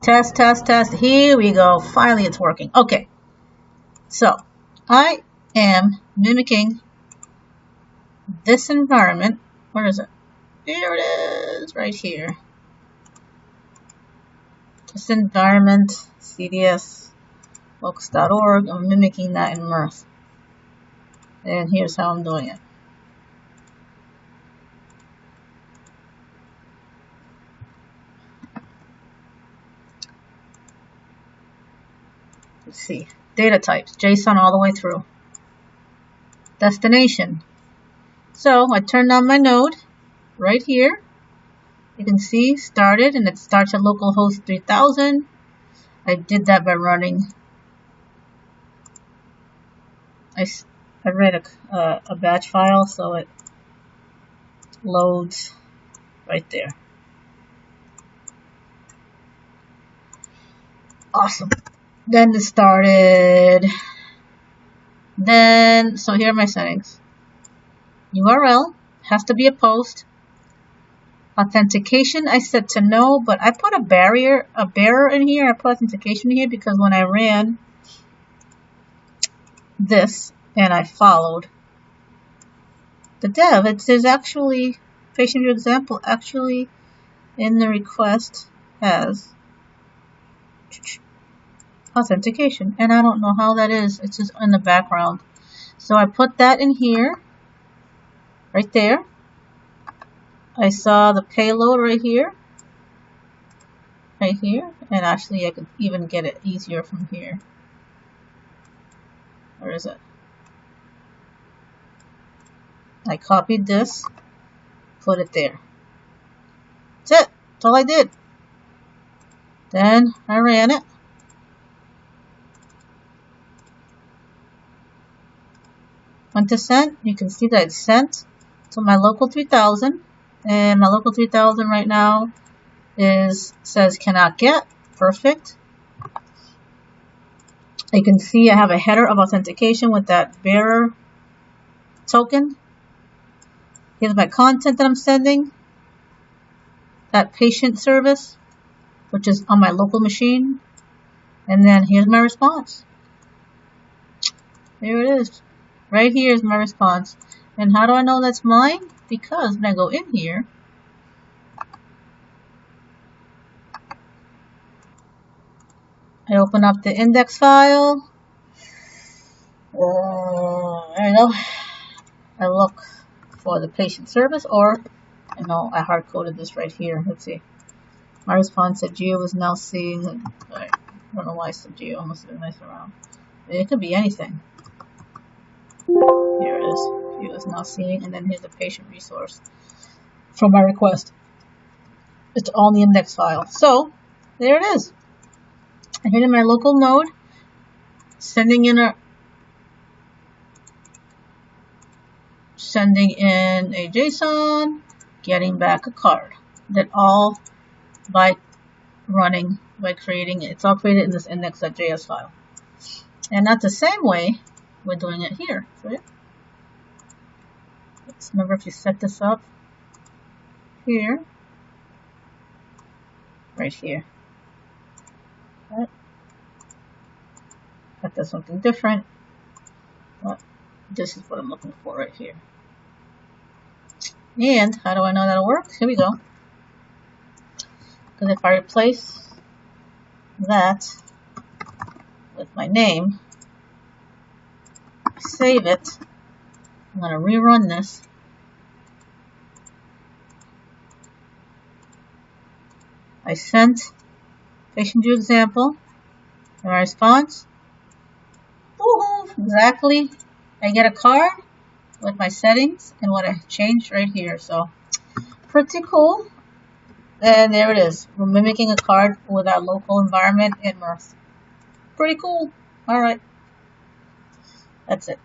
Test, test, test. Here we go. Finally, it's working. Okay. So, I am mimicking this environment. Where is it? Here it is. Right here. This environment, CDS, locus.org. I'm mimicking that in Mirth. And here's how I'm doing it. Let's see. Data types, JSON all the way through. Destination. So I turned on my node right here. You can see started, and it starts at localhost 3000. I did that by running. I read a batch file, so it loads right there. Awesome. Then it started. Then, so here are my settings. URL has to be a post. Authentication I set to no, but I put a bearer in here. I put authentication in here because when I ran this and I followed the dev, it says actually, patient view example actually in the request has authentication, and I don't know how that is. It's just in the background. So I put that in here, right there. I saw the payload right here, and actually I could even get it easier from here. Where is it? I copied this, put it there. That's it. That's all I did. Then I ran it. Went to send. You can see that it's sent to my local 3000. And my local 3000 right now says cannot get. Perfect. You can see I have a header of authentication with that bearer token. Here's my content that I'm sending. That patient service, which is on my local machine. And then here's my response. There it is. Right here is my response. And how do I know that's mine? Because when I go in here, I open up the index file. There you go. I look for the patient service, or I hard coded this right here. Let's see. My response said Geo is now seeing. I don't know why I said Geo. I must have been messing around. It could be anything. Here it is. Geo is now seeing, and then here's the patient resource from my request. It's all in the index file. So there it is. I hit in my local node, sending in a JSON, getting back a card. That all by creating it. It's all created in this index.js file. And that's the same way we're doing it here. Right? Let's remember, if you set this up here, right here. Right. That does something different, but this is what I'm looking for right here. And how do I know that'll work? Here we go. Because if I replace that with my name, save it, I'm going to rerun this. I sent patient view example, and my response, woohoo, exactly. I get a card with my settings and what I changed right here. So pretty cool. And there it is. We're mimicking a card with our local environment in Mirth. Pretty cool. All right. That's it.